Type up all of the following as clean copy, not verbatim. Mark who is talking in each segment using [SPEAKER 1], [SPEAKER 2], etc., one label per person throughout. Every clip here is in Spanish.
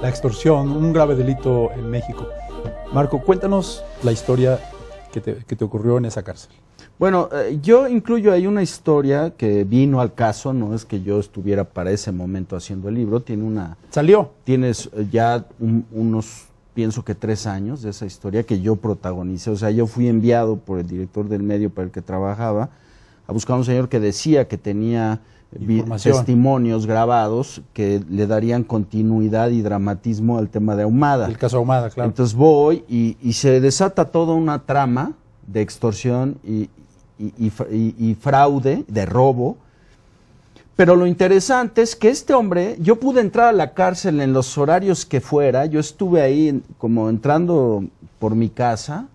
[SPEAKER 1] la extorsión, un grave delito en México. Marco, cuéntanos la historia que te ocurrió en esa cárcel.
[SPEAKER 2] Bueno, yo incluyo ahí una historia que vino al caso, no es que yo estuviera para ese momento haciendo el libro, tiene una...
[SPEAKER 1] ¿Salió?
[SPEAKER 2] Tienes ya unos, pienso que 3 años de esa historia que yo protagonicé, o sea, yo fui enviado por el director del medio para el que trabajaba a buscar a un señor que decía que tenía testimonios grabados que le darían continuidad y dramatismo al tema de Ahumada.
[SPEAKER 1] El caso Ahumada, claro.
[SPEAKER 2] Entonces voy y se desata toda una trama de extorsión y fraude, de robo. Pero lo interesante es que este hombre, yo pude entrar a la cárcel en los horarios que fuera, yo estuve ahí como entrando por mi casa,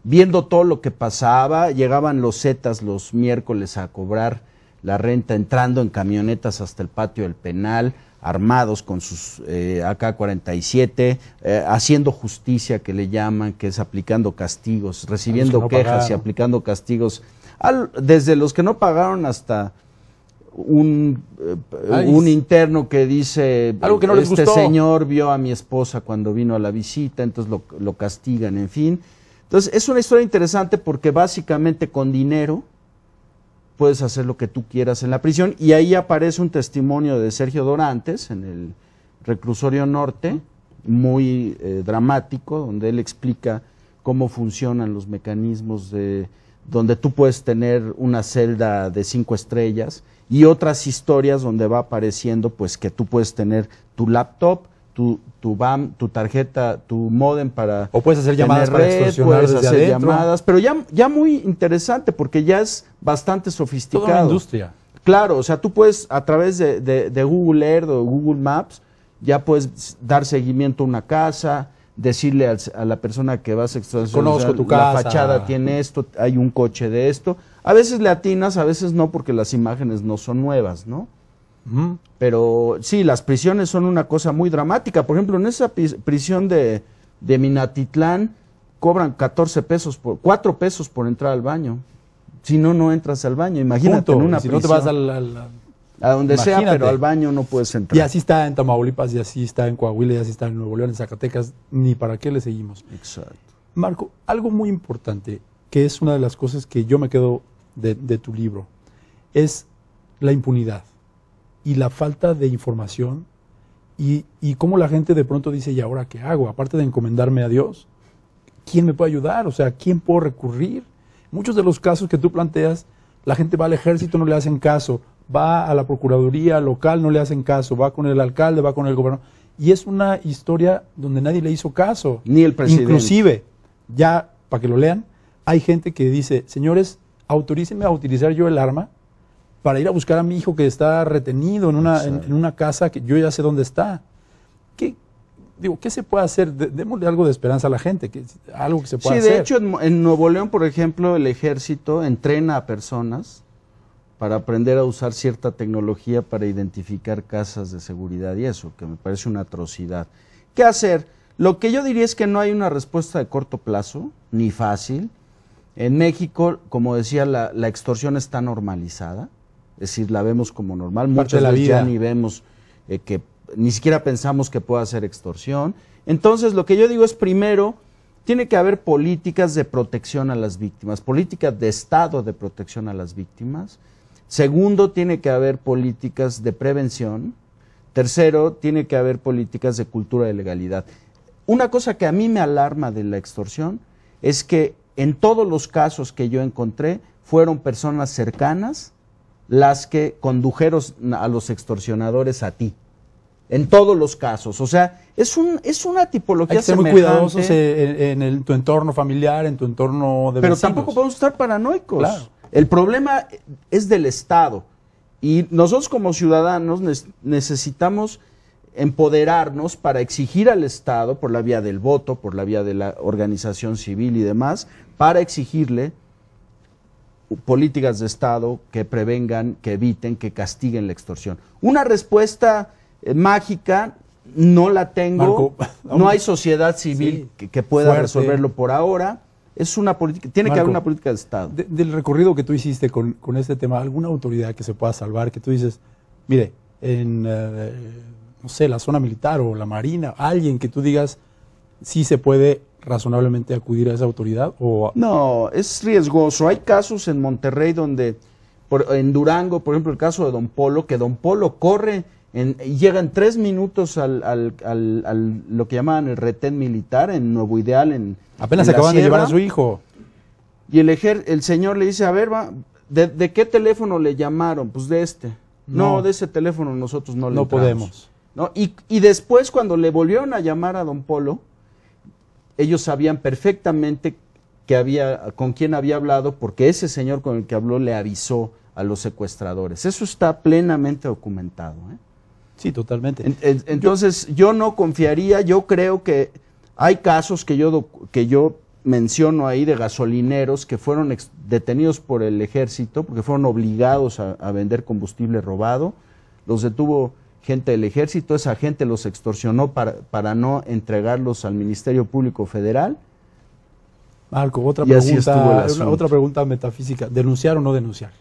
[SPEAKER 2] viendo todo lo que pasaba, llegaban los zetas los miércoles a cobrar la renta, entrando en camionetas hasta el patio del penal, armados con sus AK-47, haciendo justicia, que le llaman, que es aplicando castigos, recibiendo quejas pagaron. Y aplicando castigos, desde los que no pagaron hasta un interno que dice,
[SPEAKER 1] algo que no les gustó.
[SPEAKER 2] Señor vio a mi esposa cuando vino a la visita, entonces lo castigan, en fin. Entonces es una historia interesante porque básicamente con dinero puedes hacer lo que tú quieras en la prisión, y ahí aparece un testimonio de Sergio Dorantes en el reclusorio norte, muy dramático, donde él explica cómo funcionan los mecanismos de donde tú puedes tener una celda de 5 estrellas, y otras historias donde va apareciendo pues que tú puedes tener tu laptop, tu BAM, tu tarjeta, tu módem para...
[SPEAKER 1] O puedes hacer llamadas para extorsionar
[SPEAKER 2] puedes
[SPEAKER 1] desde
[SPEAKER 2] hacer
[SPEAKER 1] adentro.
[SPEAKER 2] Llamadas, pero ya muy interesante porque ya es bastante sofisticado.
[SPEAKER 1] Toda una industria.
[SPEAKER 2] Claro, o sea, tú puedes a través de Google Earth o Google Maps, ya puedes dar seguimiento a una casa, decirle a la persona que vas a extorsionar,
[SPEAKER 1] conozco tu
[SPEAKER 2] la
[SPEAKER 1] casa,
[SPEAKER 2] fachada tiene esto, hay un coche de esto. A veces le atinas, a veces no, porque las imágenes no son nuevas, ¿no? Pero sí, las prisiones son una cosa muy dramática. Por ejemplo, en esa prisión de Minatitlán cobran 14 pesos, 4 pesos por entrar al baño. Si no, no entras al baño. Imagínate, en una prisión.
[SPEAKER 1] Si no te vas
[SPEAKER 2] a donde
[SPEAKER 1] imagínate.
[SPEAKER 2] sea, pero al baño no puedes entrar.
[SPEAKER 1] Y así está en Tamaulipas, y así está en Coahuila, y así está en Nuevo León, en Zacatecas. Ni para qué le seguimos.
[SPEAKER 2] Exacto.
[SPEAKER 1] Marco, algo muy importante, que es una de las cosas que yo me quedo de tu libro, es la impunidad y la falta de información, y cómo la gente de pronto dice, ¿y ahora qué hago? Aparte de encomendarme a Dios, ¿quién me puede ayudar? O sea, ¿quién puedo recurrir? Muchos de los casos que tú planteas, la gente va al ejército, no le hacen caso, va a la procuraduría local, no le hacen caso, va con el alcalde, va con el gobernador, y es una historia donde nadie le hizo caso.
[SPEAKER 2] Ni el presidente.
[SPEAKER 1] Inclusive, ya, para que lo lean, hay gente que dice, señores, autorícenme a utilizar yo el arma para ir a buscar a mi hijo que está retenido en una casa que yo ya sé dónde está. ¿Qué se puede hacer? Démosle algo de esperanza a la gente, algo que se pueda hacer.
[SPEAKER 2] Sí, de hecho, en Nuevo León, por ejemplo, el ejército entrena a personas para aprender a usar cierta tecnología para identificar casas de seguridad, y eso, que me parece una atrocidad. ¿Qué hacer? Lo que yo diría es que no hay una respuesta de corto plazo, ni fácil. En México, como decía, la extorsión está normalizada, es decir, la vemos como normal. Muchas veces ya ni vemos que ni siquiera pensamos que pueda ser extorsión. Entonces, lo que yo digo es, primero, tiene que haber políticas de protección a las víctimas, políticas de Estado de protección a las víctimas. Segundo, tiene que haber políticas de prevención. Tercero, tiene que haber políticas de cultura de legalidad. Una cosa que a mí me alarma de la extorsión es que en todos los casos que yo encontré fueron personas cercanas las que condujeron a los extorsionadores a ti. En todos los casos. O sea, es una tipología
[SPEAKER 1] hay que ser muy cuidadosos en tu entorno familiar, en tu entorno de vecinos.
[SPEAKER 2] Pero tampoco podemos estar paranoicos.
[SPEAKER 1] Claro.
[SPEAKER 2] El problema es del Estado. Y nosotros como ciudadanos necesitamos empoderarnos para exigir al Estado, por la vía del voto, por la vía de la organización civil y demás, para exigirle políticas de Estado que prevengan, que eviten, que castiguen la extorsión. Una respuesta mágica no la tengo,
[SPEAKER 1] Marco,
[SPEAKER 2] no hay sociedad civil que pueda resolverlo por ahora. Es una política, tiene que haber una política de Estado.
[SPEAKER 1] Del recorrido que tú hiciste con este tema, ¿alguna autoridad que se pueda salvar? Que tú dices, mire, en no sé, la zona militar o la marina, alguien que tú digas, sí se puede razonablemente acudir a esa autoridad? O...
[SPEAKER 2] No, es riesgoso. Hay casos en Monterrey donde, en Durango, por ejemplo, el caso de Don Polo, que Don Polo corre y llega en 3 minutos al lo que llaman el retén militar en Nuevo Ideal.
[SPEAKER 1] Apenas se acaban de llevar a su hijo.
[SPEAKER 2] Y el señor le dice, a ver, ¿de qué teléfono le llamaron? Pues de este. No, de ese teléfono nosotros no le entramos.
[SPEAKER 1] Podemos.
[SPEAKER 2] ¿No? Y después, cuando le volvieron a llamar a Don Polo, ellos sabían perfectamente con quién había hablado, porque ese señor con el que habló le avisó a los secuestradores. Eso está plenamente documentado, ¿eh?
[SPEAKER 1] Sí, totalmente.
[SPEAKER 2] Entonces, yo no confiaría. Yo creo que hay casos que yo menciono ahí de gasolineros que fueron detenidos por el ejército porque fueron obligados a vender combustible robado. Los detuvo gente del ejército, esa gente los extorsionó para no entregarlos al Ministerio Público Federal.
[SPEAKER 1] Marco, otra pregunta metafísica. ¿Denunciar o no denunciar?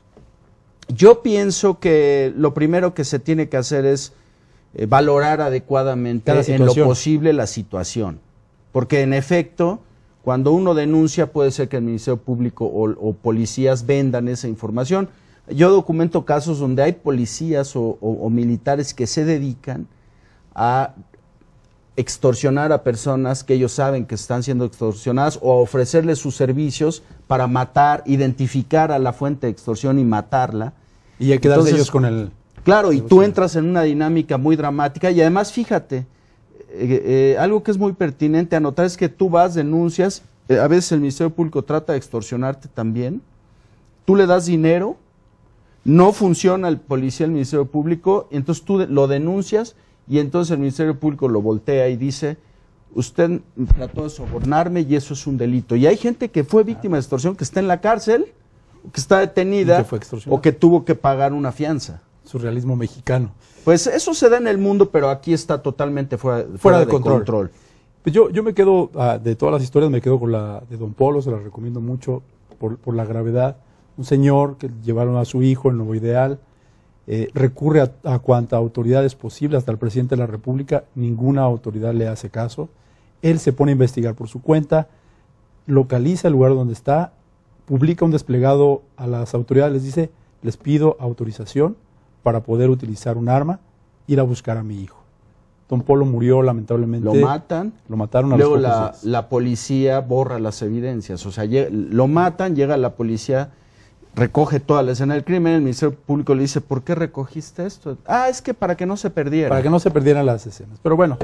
[SPEAKER 2] Yo pienso que lo primero que se tiene que hacer es valorar adecuadamente en lo posible la situación. Porque en efecto, cuando uno denuncia, puede ser que el Ministerio Público o policías vendan esa información. Yo documento casos donde hay policías o militares que se dedican a extorsionar a personas que ellos saben que están siendo extorsionadas o a ofrecerles sus servicios para matar, identificar a la fuente de extorsión y matarla.
[SPEAKER 1] Y hay que darse ellos con el...
[SPEAKER 2] Claro, y tú entras en una dinámica muy dramática y además fíjate, algo que es muy pertinente anotar es que tú vas, denuncias, a veces el Ministerio Público trata de extorsionarte también, tú le das dinero, no funciona el policía, el Ministerio Público, y entonces tú lo denuncias y entonces el Ministerio Público lo voltea y dice, usted trató de sobornarme y eso es un delito. Y hay gente que fue víctima de extorsión, que está en la cárcel, que está detenida o que tuvo que pagar una fianza.
[SPEAKER 1] Surrealismo mexicano.
[SPEAKER 2] Pues eso se da en el mundo, pero aquí está totalmente fuera de control.
[SPEAKER 1] Pues yo me quedo, de todas las historias, me quedo con la de Don Polo, se la recomiendo mucho por la gravedad. Un señor que llevaron a su hijo en Nuevo Ideal, recurre a cuanta autoridad es posible, hasta el presidente de la República, ninguna autoridad le hace caso. Él se pone a investigar por su cuenta, localiza el lugar donde está, publica un desplegado a las autoridades, les dice, les pido autorización para poder utilizar un arma, ir a buscar a mi hijo. Don Polo murió lamentablemente.
[SPEAKER 2] Lo mataron
[SPEAKER 1] a
[SPEAKER 2] luego la policía borra las evidencias, o sea, lo matan, llega la policía, recoge toda la escena del crimen, el Ministerio Público le dice, ¿por qué recogiste esto? Es que para que no se perdiera.
[SPEAKER 1] Para que no se perdieran las escenas. Pero bueno,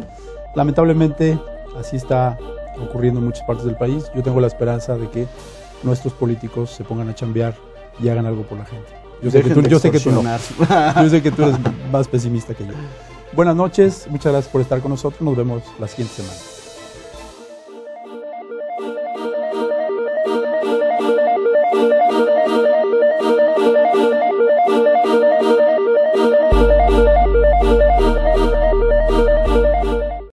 [SPEAKER 1] lamentablemente así está ocurriendo en muchas partes del país. Yo tengo la esperanza de que nuestros políticos se pongan a chambear y hagan algo por la gente. Yo sé que tú no. Yo sé que tú eres más pesimista que yo. Buenas noches, muchas gracias por estar con nosotros. Nos vemos la siguiente semana.